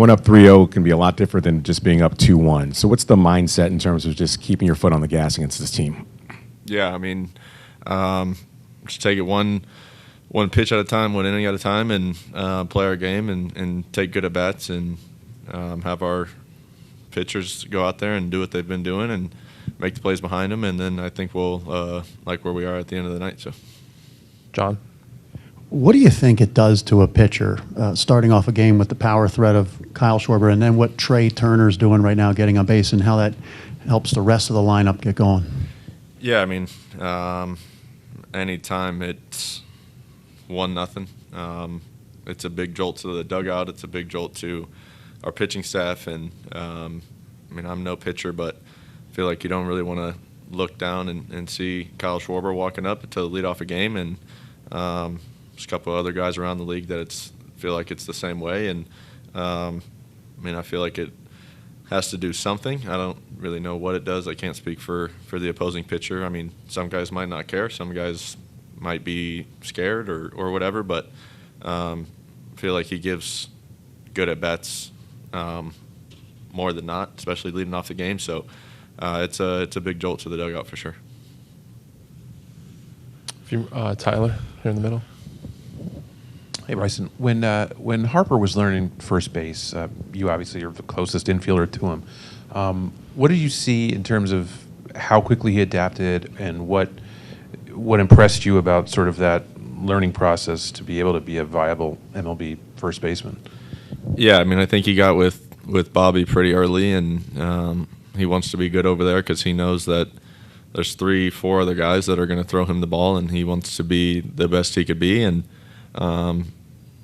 Going up 3-0 can be a lot different than just being up 2-1. So what's the mindset in terms of just keeping your foot on the gas against this team? Yeah, I mean, just take it one pitch at a time, one inning at a time, and play our game and take good at-bats and have our pitchers go out there and do what they've been doing and make the plays behind them, and then I think we'll like where we are at the end of the night. So, John? What do you think it does to a pitcher, starting off a game with the power threat of Kyle Schwarber, and then what Trey Turner's doing right now getting on base, and how that helps the rest of the lineup get going? Yeah, I mean, anytime it's 1-0, it's a big jolt to the dugout. It's a big jolt to our pitching staff. And, I mean, I'm no pitcher, but I feel like you don't really want to look down and see Kyle Schwarber walking up to lead off a game. And there's a couple of other guys around the league that feel like it's the same way. And, I mean, I feel like it has to do something. I don't really know what it does. I can't speak for the opposing pitcher. I mean, some guys might not care. Some guys might be scared or whatever, but I feel like he gives good at-bats more than not, especially leading off the game. So it's a big jolt to the dugout for sure. Tyler, here in the middle. Hey, Bryson. When Harper was learning first base, you obviously are the closest infielder to him. What did you see in terms of how quickly he adapted, and what impressed you about sort of that learning process to be able to be a viable MLB first baseman? Yeah, I mean, I think he got with Bobby pretty early, and he wants to be good over there because he knows that there's 3-4 other guys that are going to throw him the ball, and he wants to be the best he could be. And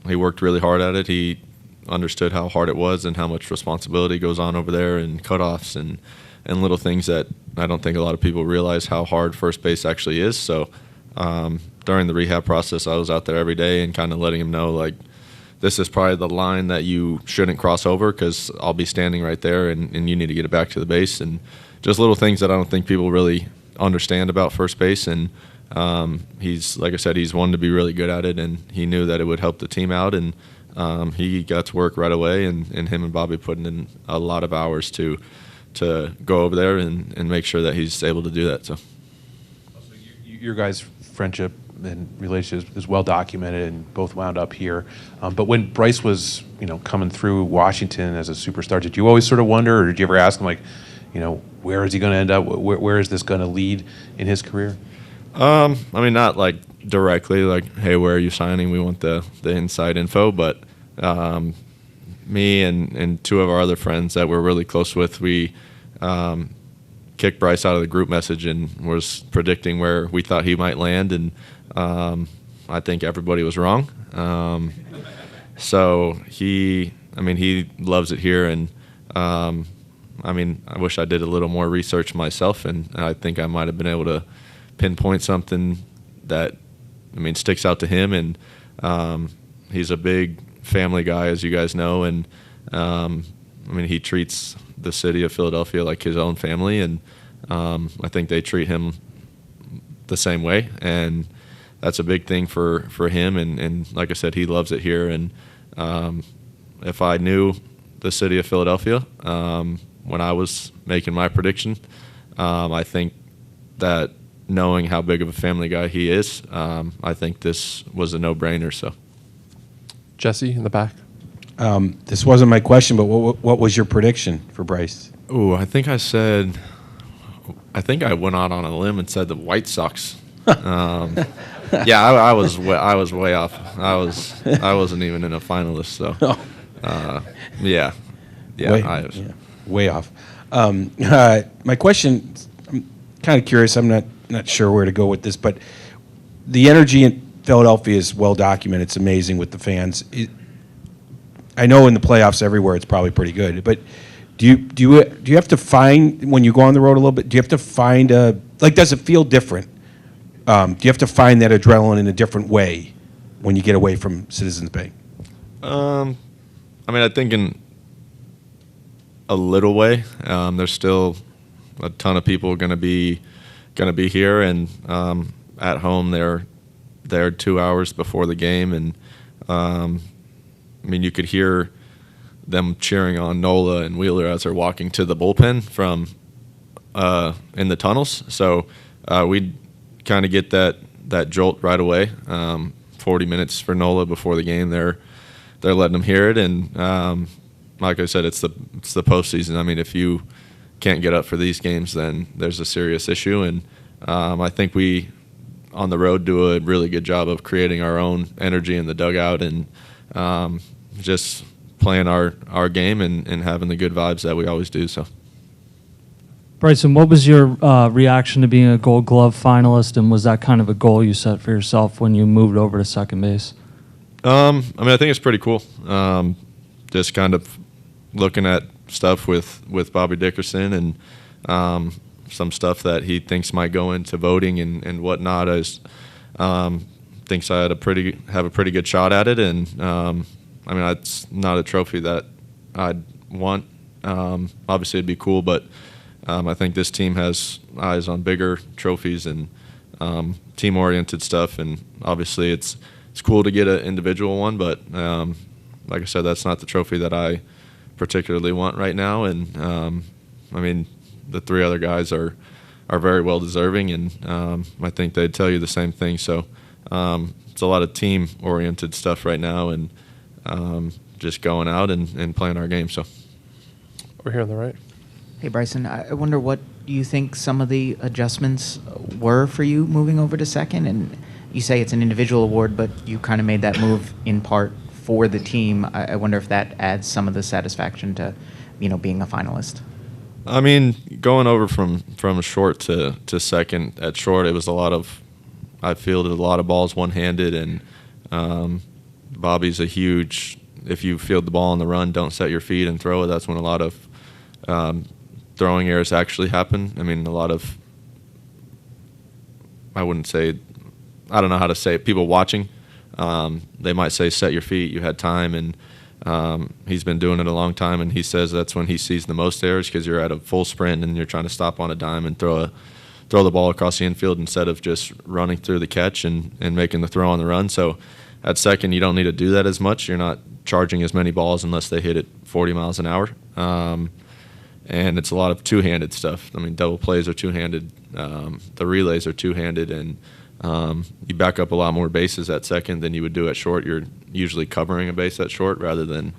he worked really hard at it. He understood how hard it was and how much responsibility goes on over there, and cutoffs and little things that I don't think a lot of people realize how hard first base actually is. So during the rehab process, I was out there every day and kind of letting him know, like, this is probably the line that you shouldn't cross over because I'll be standing right there and you need to get it back to the base. And just little things that I don't think people really understand about first base. And he's, like I said, he's wanted to be really good at it, and he knew that it would help the team out. And he got to work right away, and him and Bobby putting in a lot of hours to go over there and make sure that he's able to do that. So your guys' friendship and relationship is well documented, and both wound up here. But when Bryce was, coming through Washington as a superstar, did you always sort of wonder, or did you ever ask him, like, where is he going to end up? Where is this going to lead in his career? I mean, not like directly, like, hey, where are you signing? We want the inside info. But me and two of our other friends that we're really close with, we kicked Bryce out of the group message and was predicting where we thought he might land. And I think everybody was wrong. So he loves it here. And I wish I did a little more research myself, and I think I might have been able to pinpoint something that, sticks out to him. And he's a big family guy, as you guys know, and he treats the city of Philadelphia like his own family, and I think they treat him the same way, and that's a big thing for him. And like I said, he loves it here. And if I knew the city of Philadelphia when I was making my prediction, I think that knowing how big of a family guy he is, I think this was a no-brainer. So, Jesse in the back. This wasn't my question, but what was your prediction for Bryce? Ooh, I think I went out on a limb and said the White Sox. Yeah, I was way off. I wasn't even in a finalist. So, yeah, way off. My question, I'm kind of curious. I'm not sure where to go with this, but the energy in Philadelphia is well documented. It's amazing with the fans. I know in the playoffs everywhere it's probably pretty good, but do you have to find, when you go on the road a little bit, do you have to find does it feel different? Do you have to find that adrenaline in a different way when you get away from Citizens Bank? I think in a little way. There's still a ton of people going to be here, and at home they're 2 hours before the game, and you could hear them cheering on Nola and Wheeler as they're walking to the bullpen from in the tunnels. So we kind of get that jolt right away. 40 minutes for Nola before the game, they're letting him hear it, and like I said, it's the postseason. I mean, if you can't get up for these games, then there's a serious issue, and I think we on the road do a really good job of creating our own energy in the dugout and just playing our game and having the good vibes that we always do. So. Bryson, what was your reaction to being a Gold Glove finalist, and was that kind of a goal you set for yourself when you moved over to second base? I mean, I think it's pretty cool. Just kind of looking at stuff with Bobby Dickerson and some stuff that he thinks might go into voting and whatnot. Thinks I have a pretty good shot at it, and I mean, it's not a trophy that I'd want. Obviously, it'd be cool, but I think this team has eyes on bigger trophies and team-oriented stuff, and obviously it's cool to get an individual one, but like I said, that's not the trophy that I particularly want right now. And I mean, the three other guys are very well deserving, and I think they'd tell you the same thing. So it's a lot of team-oriented stuff right now, and just going out and playing our game. So Over here on the right. Hey, Bryson, I wonder what you think some of the adjustments were for you moving over to second. And you say it's an individual award, but you kind of made that move in part for the team. I wonder if that adds some of the satisfaction to, being a finalist. I mean, going over from short to second, at short, it was I fielded a lot of balls one-handed, and Bobby's a huge, if you field the ball on the run, don't set your feet and throw it. That's when a lot of throwing errors actually happen. I mean, a lot of, I don't know how to say it, people watching, they might say set your feet, you had time, and he's been doing it a long time, and he says that's when he sees the most errors, because you're at a full sprint and you're trying to stop on a dime and throw the ball across the infield instead of just running through the catch and making the throw on the run. So at second, you don't need to do that as much. You're not charging as many balls unless they hit it 40 miles an hour. And it's a lot of two-handed stuff. I mean, double plays are two-handed. The relays are two-handed, and you back up a lot more bases at second than you would do at short. You're usually covering a base at short rather than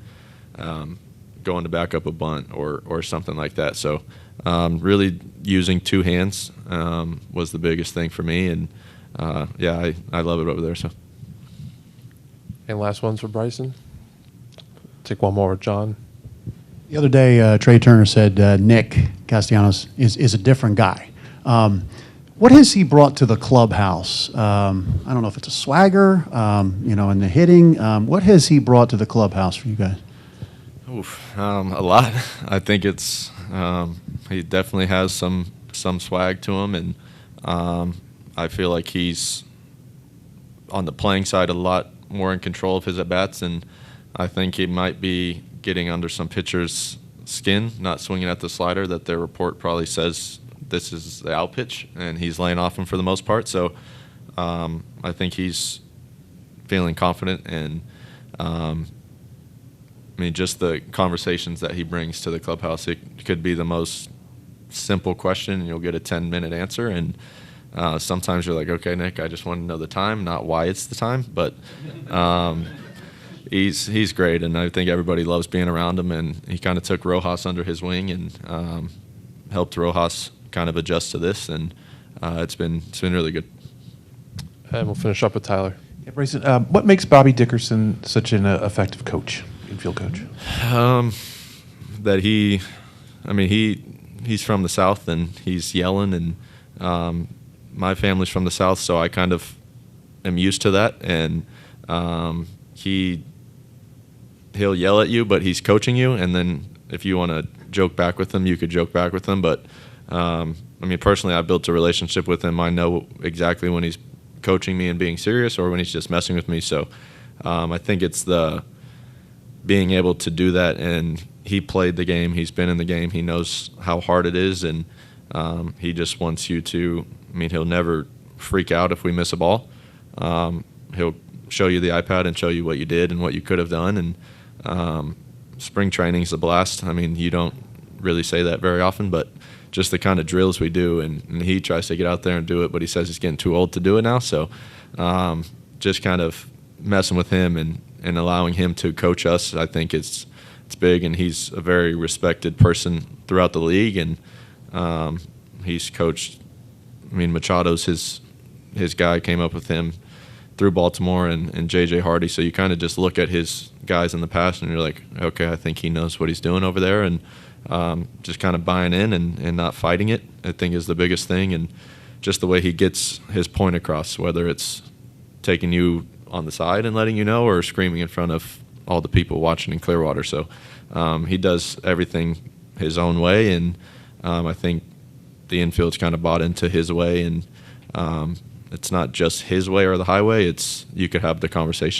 going to back up a bunt or something like that. So really using two hands was the biggest thing for me, and yeah, I love it over there. So. And last one's for Bryson. Take one more with John. The other day, Trey Turner said Nick Castellanos is a different guy. What has he brought to the clubhouse? I don't know if it's a swagger, in the hitting. What has he brought to the clubhouse for you guys? A lot. I think it's he definitely has some swag to him, and I feel like he's on the playing side a lot more in control of his at-bats, and I think he might be getting under some pitchers' skin, not swinging at the slider that their report probably says this is the out pitch, and he's laying off him for the most part. So I think he's feeling confident, and I mean, just the conversations that he brings to the clubhouse, it could be the most simple question, and you'll get a 10-minute answer, and sometimes you're like, okay, Nick, I just want to know the time, not why it's the time, but he's great, and I think everybody loves being around him, and he kind of took Rojas under his wing and helped Rojas kind of adjust to this, and it's been really good. And we'll finish up with Tyler. Yeah, Bryson, what makes Bobby Dickerson such an effective coach, infield coach? That he's from the South, and he's yelling, and my family's from the South, so I kind of am used to that, and he'll yell at you, but he's coaching you, and then if you want to joke back with him, you could joke back with him. But I mean, personally, I built a relationship with him. I know exactly when he's coaching me and being serious, or when he's just messing with me. So I think it's the being able to do that, and he played the game. He's been in the game. He knows how hard it is, and he just wants you to. I mean, he'll never freak out if we miss a ball. He'll show you the iPad and show you what you did and what you could have done, and spring training's a blast. I mean, you don't really say that very often, but just the kind of drills we do, and he tries to get out there and do it, but he says he's getting too old to do it now. So just kind of messing with him and allowing him to coach us, I think it's big, and he's a very respected person throughout the league, and he's coached. I mean, Machado's his guy, came up with him through Baltimore, and J.J. Hardy. So you kind of just look at his guys in the past, and you're like, okay, I think he knows what he's doing over there, and just kind of buying in and not fighting it, I think, is the biggest thing, and just the way he gets his point across, whether it's taking you on the side and letting you know, or screaming in front of all the people watching in Clearwater. So he does everything his own way, and I think the infield's kind of bought into his way, and it's not just his way or the highway. It's, you could have the conversation